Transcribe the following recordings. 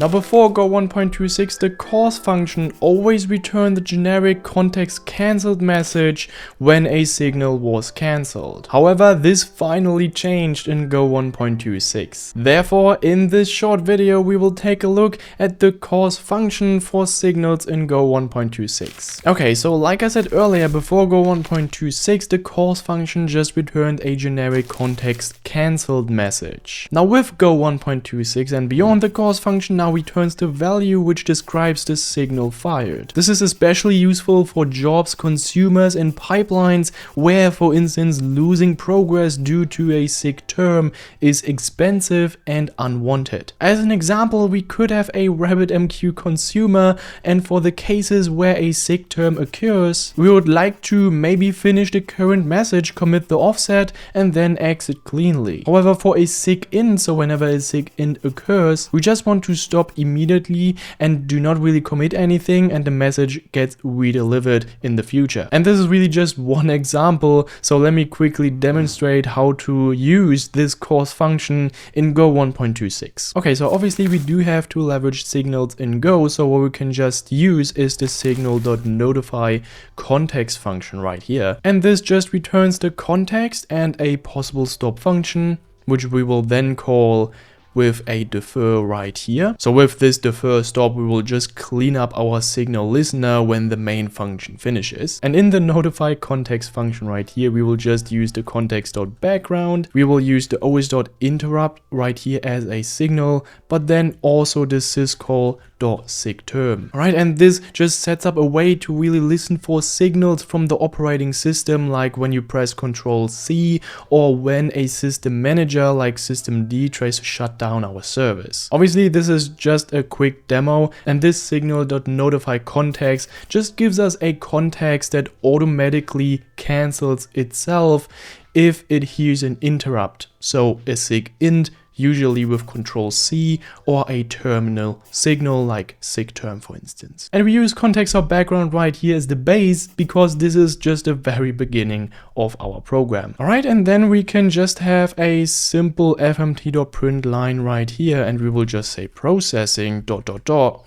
Now before Go 1.26, the cause function always returned the generic context cancelled message when a signal was cancelled. However, this finally changed in Go 1.26. Therefore, in this short video, we will take a look at the cause function for signals in Go 1.26. Okay, so like I said earlier, before Go 1.26, the cause function just returned a generic context cancelled message. Now with Go 1.26 and beyond, the cause function now returns the value which describes the signal fired. This is especially useful for jobs, consumers, and pipelines where, for instance, losing progress due to a SIGTERM is expensive and unwanted. As an example, we could have a RabbitMQ consumer, and for the cases where a SIGTERM occurs, we would like to maybe finish the current message, commit the offset, and then exit cleanly. However, for a SIGINT, so whenever a SIGINT occurs, we just want to stop immediately and do not really commit anything, and the message gets redelivered in the future. And this is really just one example, so let me quickly demonstrate how to use this cause function in Go 1.26. Okay, so obviously we do have to leverage signals in Go, so what we can just use is the signal.NotifyContext function right here. And this just returns the context and a possible stop function, which we will then call with a defer right here. So with this defer stop, we will just clean up our signal listener when the main function finishes. And in the notify context function right here, we will just use the context.background. We will use the os.interrupt right here as a signal, but then also the syscall.SIGTERM. Alright, and this just sets up a way to really listen for signals from the operating system, like when you press Ctrl+C, or when a system manager like systemd tries to shut down our service. Obviously, this is just a quick demo, and this signal.NotifyContext just gives us a context that automatically cancels itself if it hears an interrupt. So a SIGINT, usually with Ctrl+C, or a terminal signal like SIGTERM, for instance. And we use context.background right here as the base because this is just the very beginning of our program. Alright, and then we can just have a simple fmt.print line right here, and we will just say processing ...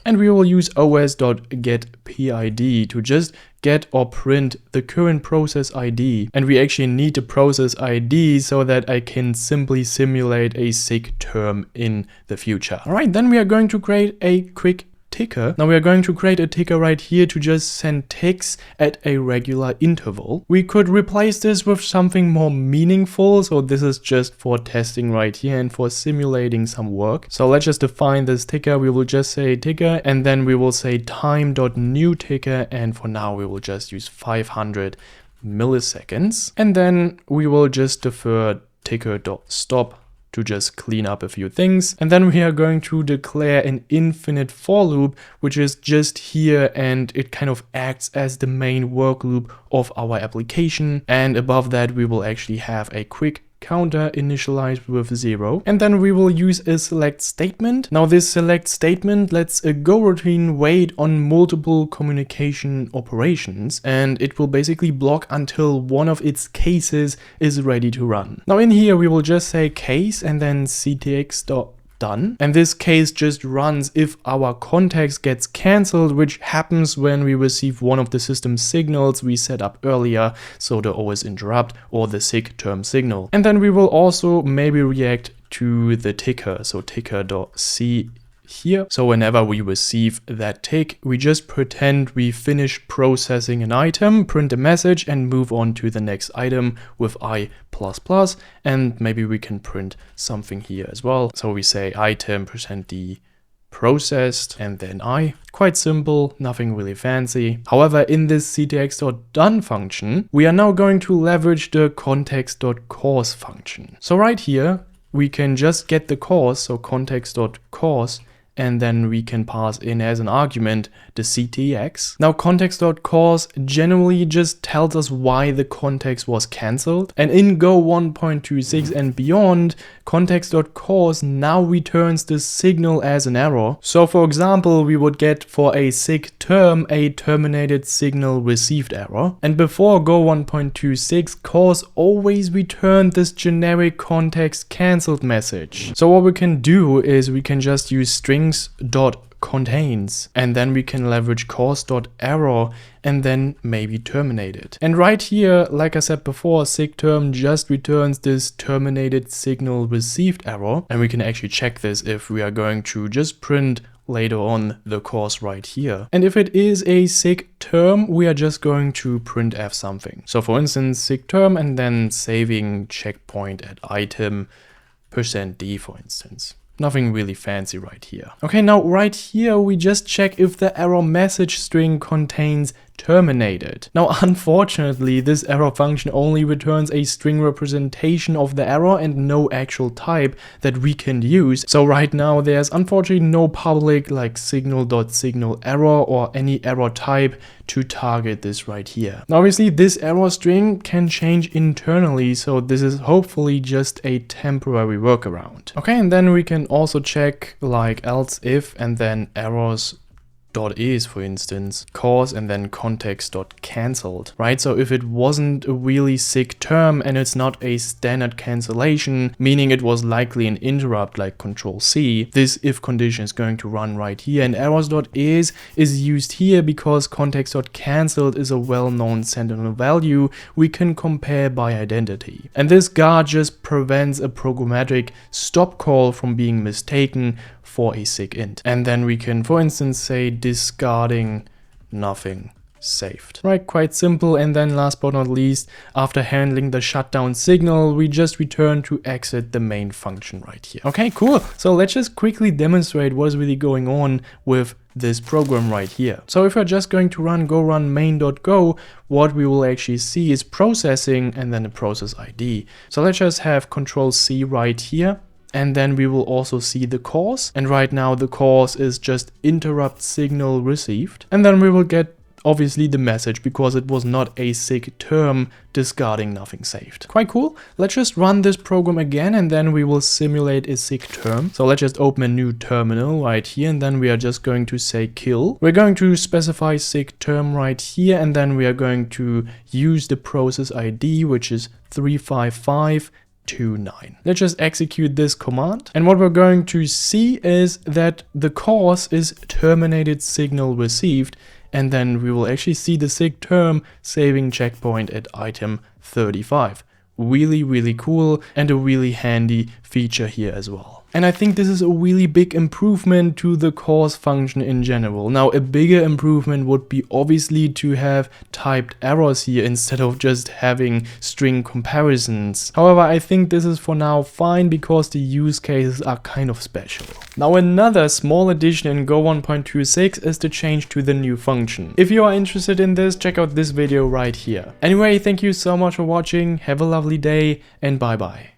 and we will use os.getPID to just get or print the current process ID. And we actually need the process ID so that I can simply simulate a SIGTERM in the future. Alright, then we are going to create a quick ticker. Now we are going to create a ticker right here to just send ticks at a regular interval. We could replace this with something more meaningful, so this is just for testing right here and for simulating some work. So let's just define this ticker. We will just say ticker, and then we will say time.newTicker, and for now we will just use 500 milliseconds. And then we will just defer ticker.stop to just clean up a few things. And then we are going to declare an infinite for loop, which is just here, and it kind of acts as the main work loop of our application. And above that, we will actually have a quick counter initialized with 0, and then we will use a select statement. Now this select statement lets a go routine wait on multiple communication operations, and it will basically block until one of its cases is ready to run. Now in here we will just say case and then ctx.done, and this case just runs if our context gets cancelled, which happens when we receive one of the system signals we set up earlier, so the OS interrupt or the SIGTERM signal. And then we will also maybe react to the ticker, so ticker.see here. So whenever we receive that tick, we just pretend we finish processing an item, print a message, and move on to the next item with I++, and maybe we can print something here as well. So we say item %d processed and then I. Quite simple, nothing really fancy. However, in this ctx.done function, we are now going to leverage the context.Cause function. So right here, we can just get the cause, so context.Cause, and then we can pass in as an argument the ctx. Now context.Cause generally just tells us why the context was cancelled, and in Go 1.26 and beyond, context.Cause now returns the signal as an error. So for example, we would get for a SIGTERM a terminated signal received error, and before Go 1.26, Cause always returned this generic context cancelled message. So what we can do is we can just use string strings.contains, and then we can leverage cause.error and then maybe terminated. And right here, like I said before, SIGTERM just returns this terminated signal received error, and we can actually check this if we are going to just print later on the cause right here. And if it is a SIGTERM, we are just going to printf something. So for instance, SIGTERM and then saving checkpoint at item %d, for instance. Nothing really fancy right here. Okay, now right here we just check if the error message string contains terminated. Now unfortunately this error function only returns a string representation of the error and no actual type that we can use. So right now there's unfortunately no public like signal.signal error or any error type to target this right here. Now obviously this error string can change internally, so this is hopefully just a temporary workaround. Okay, and then we can also check like else if and then errors .is, for instance, cause and then context.Canceled, right? So if it wasn't a really SIGTERM and it's not a standard cancellation, meaning it was likely an interrupt like Control-C, this if condition is going to run right here. And errors.is is used here because context.Canceled is a well-known sentinel value we can compare by identity. And this guard just prevents a programmatic stop call from being mistaken for a SIGINT. And then we can, for instance, say discarding nothing saved. Right, quite simple. And then last but not least, after handling the shutdown signal, we just return to exit the main function right here. Okay, cool. So let's just quickly demonstrate what is really going on with this program right here. So if we're just going to go run main.go, what we will actually see is processing and then the process ID. So let's just have Control-C right here. And then we will also see the cause. And right now the cause is just interrupt signal received. And then we will get obviously the message because it was not a SIGTERM discarding nothing saved. Quite cool. Let's just run this program again and then we will simulate a SIGTERM. So let's just open a new terminal right here and then we are just going to say kill. We're going to specify SIGTERM right here and then we are going to use the process ID, which is 35529. Let's just execute this command. And what we're going to see is that the cause is terminated signal received. And then we will actually see the SIGTERM saving checkpoint at item 35. Really, really cool and a really handy feature here as well. And I think this is a really big improvement to the cause function in general. Now, a bigger improvement would be obviously to have typed errors here instead of just having string comparisons. However, I think this is for now fine because the use cases are kind of special. Now, another small addition in Go 1.26 is the change to the new function. If you are interested in this, check out this video right here. Anyway, thank you so much for watching. Have a lovely day and bye bye.